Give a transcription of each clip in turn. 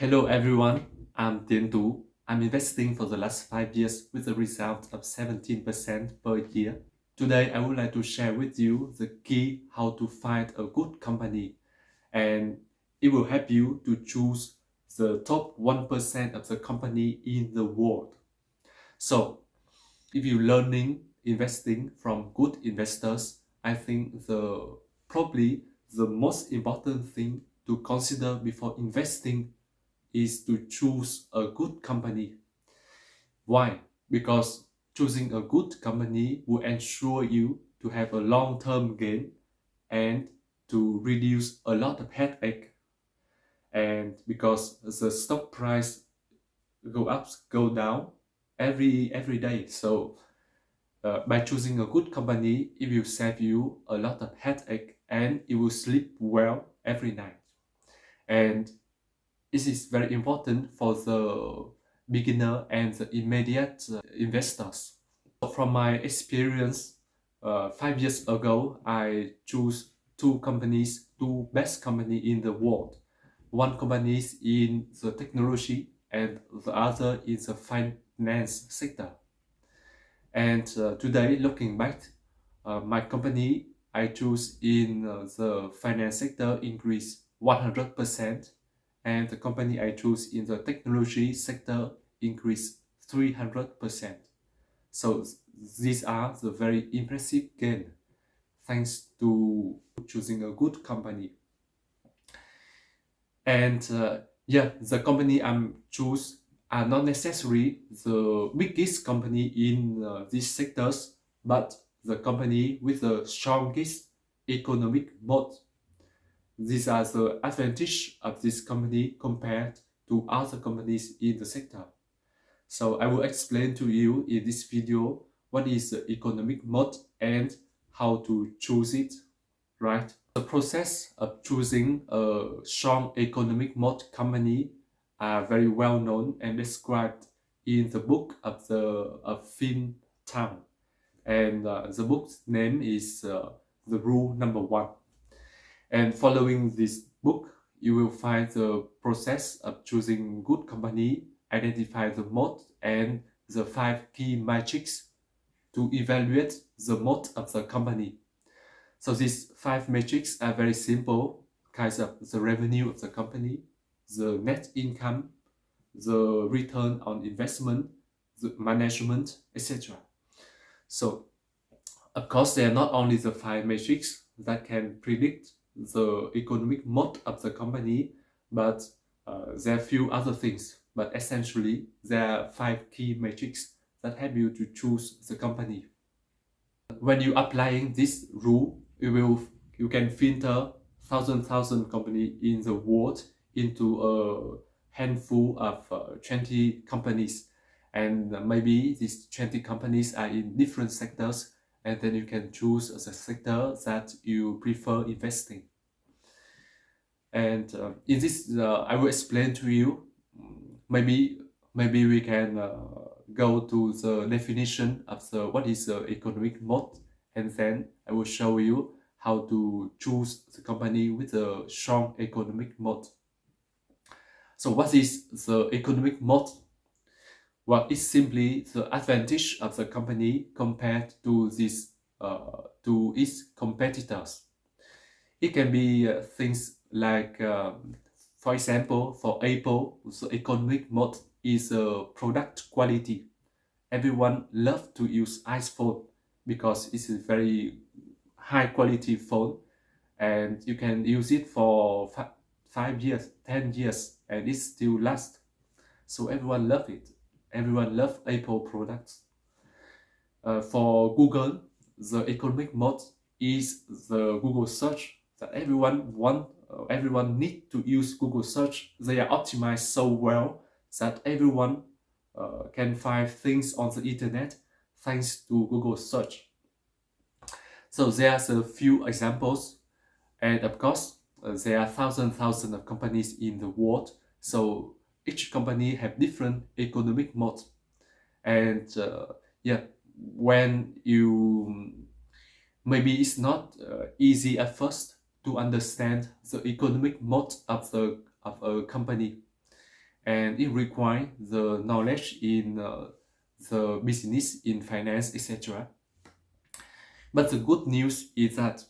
Hello everyone, I'm Tiến Tú. I'm investing for the last 5 years with a result of 17% per year. Today I would like to share with you the key how to find a good company, and it will help you to choose the top 1% of the company in the world. So if you're learning investing from good investors, I think probably the most important thing to consider before investing is to choose a good company. Why? Because choosing a good company will ensure you to have a long-term gain and to reduce a lot of headache. And because the stock price go up, go down every day. So by choosing a good company, it will save you a lot of headache and you will sleep well every night. And this is very important for the beginner and the immediate investors. From my experience, 5 years ago, I chose two best company in the world. One company is in the technology and the other is the finance sector. And today, looking back, my company I choose in the finance sector increased 100%, and the company I choose in the technology sector increased 300%. So these are the very impressive gain thanks to choosing a good company. And the company I'm choose are not necessarily the biggest company in these sectors, but the company with the strongest economic moat. These are the advantage of this company compared to other companies in the sector. So I will explain to you in this video what is the economic moat and how to choose it, right? The process of choosing a strong economic moat company are very well known and described in the book of Fin Town. And the book's name is The Rule Number One. And following this book, you will find the process of choosing good company, identify the moat, and the 5 key metrics to evaluate the moat of the company. So these 5 metrics are very simple, kinds of the revenue of the company, the net income, the return on investment, the management, etc. So of course, they are not only the 5 metrics that can predict the economic moat of the company, but there are a few other things. But essentially, there are 5 key metrics that help you to choose the company. When you applying this rule, you can filter thousand company in the world into a handful of 20 companies, and maybe these 20 companies are in different sectors, and then you can choose the sector that you prefer investing. And in this, I will explain to you. Maybe we can go to the definition of the what is the economic moat, and then I will show you how to choose the company with a strong economic moat. So what is the economic moat? Well, it's simply the advantage of the company compared to to its competitors. It can be things like, for example, for Apple, the economic moat is product quality. Everyone loves to use iPhone because it's a very high quality phone, and you can use it for 5 years, 10 years, and it still lasts. So everyone loves it. Everyone loves Apple products. For Google, the economic moat is the Google search that everyone need to use Google search. They are optimized so well that everyone can find things on the internet thanks to Google search. So there's a few examples, and of course there are thousands of companies in the world. So each company have different economic moat, and when you maybe it's not easy at first to understand the economic moat of a company. and it requires the knowledge in the business, in finance, etc. But the good news is that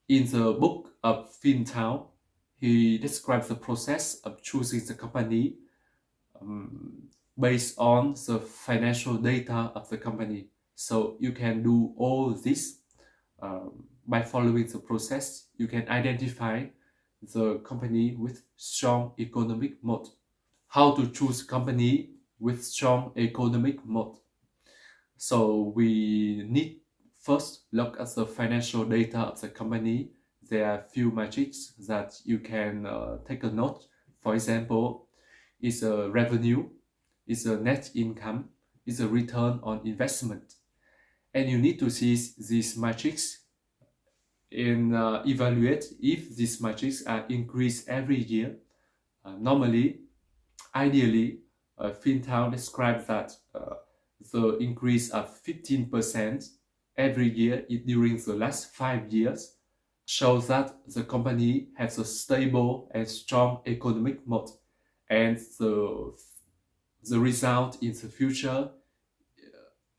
in the book of FinTown, he describes the process of choosing the company based on the financial data of the company. So you can do all this by following the process. You can identify the company with strong economic moat. How to choose company with strong economic moat? So we need first look at the financial data of the company. There are few metrics that you can take a note. For example, is a revenue, is a net income, is a return on investment. And you need to see these metrics and evaluate if these metrics are increased every year. Normally, ideally, FinTown describes that the increase of 15% every year during the last 5 years shows that the company has a stable and strong economic moat, and the result in the future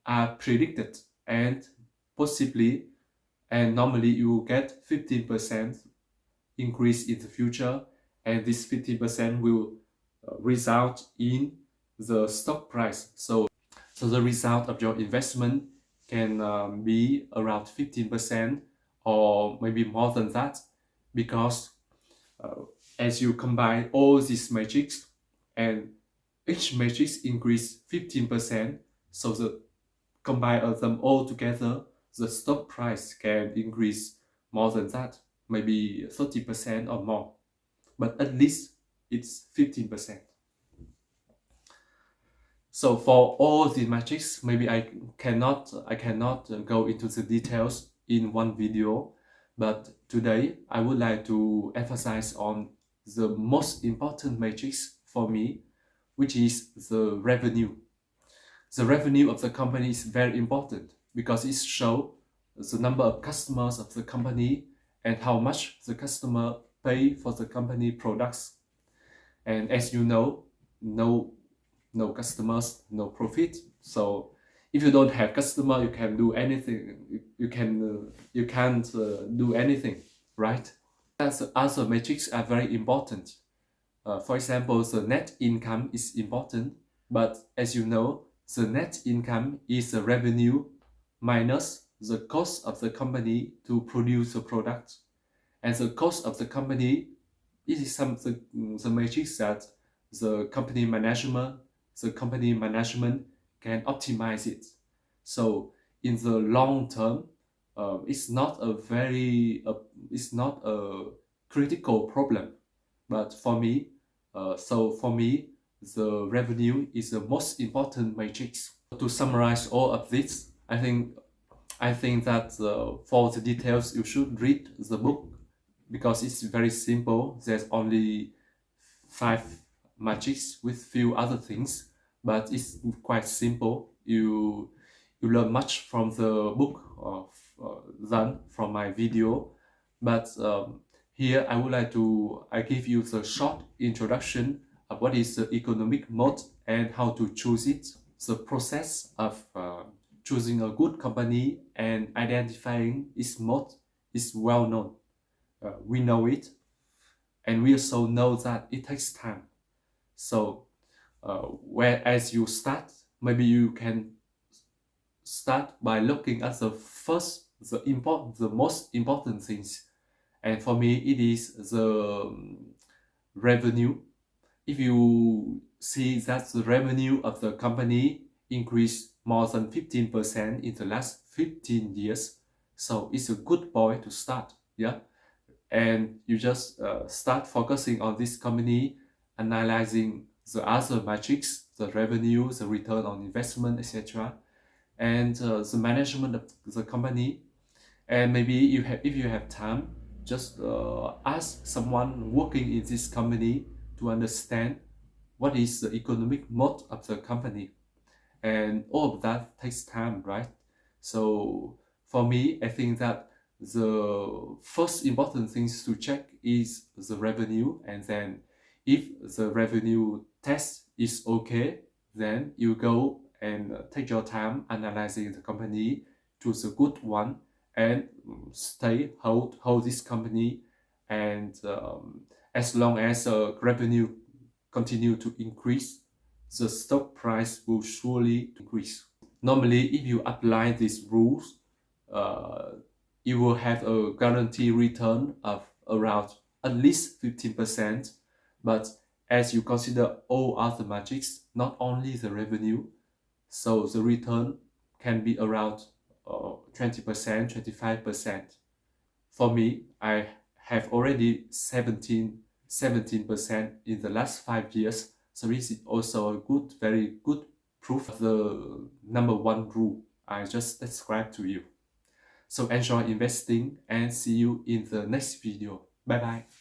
are predicted, and possibly and normally you will get 15% increase in the future, and this 15% will result in the stock price. So the result of your investment can be around 15% or maybe more than that, because as you combine all these metrics and each matrix increase 15%, so the combine them all together, the stock price can increase more than that, maybe 30% or more, but at least it's 15%. So for all the metrics, maybe I cannot go into the details in one video, but today I would like to emphasize on the most important matrix for me, which is the revenue. The revenue of the company is very important because it shows the number of customers of the company and how much the customer pay for the company products. And as you know, no customers, no profit. So if you don't have customer, you can do anything. You can't do anything, right? That's other metrics are very important. For example, the net income is important, but as you know, the net income is the revenue minus the cost of the company to produce a product, and the cost of the company is the matrix that the company management can optimize it. So in the long term, it's not a critical problem, but for me, the revenue is the most important matrix. To summarize all of this, I think that for the details you should read the book, because it's very simple. There's only 5 metrics with few other things, but it's quite simple. You learn much from the book than from my video. But here I give you the short introduction of what is the economic moat and how to choose it. The process of choosing a good company and identifying its moat is well known. We know it, and we also know that it takes time. So whereas you start, maybe you can start by looking at the most important things. And for me, it is the revenue. If you see that the revenue of the company increased more than 15% in the last 15 years, so it's a good point to start, yeah? And you just start focusing on this company, analyzing the other metrics, the revenue, the return on investment, etc., and the management of the company. And maybe if you have time, just ask someone working in this company to understand what is the economic moat of the company. And all of that takes time, right? So for me, I think that the first important things to check is the revenue, and then If the revenue test is okay, then you go and take your time analyzing the company, choose a good one, and hold this company. And as long as revenue continue to increase, the stock price will surely increase. Normally, if you apply these rules, uh, you will have a guaranteed return of around at least 15%. But as you consider all other metrics, not only the revenue, so the return can be around 20%, 25%. For me, I have already 17% in the last 5 years. So this is also a very good proof of the number one rule I just described to you. So enjoy investing and see you in the next video. Bye bye.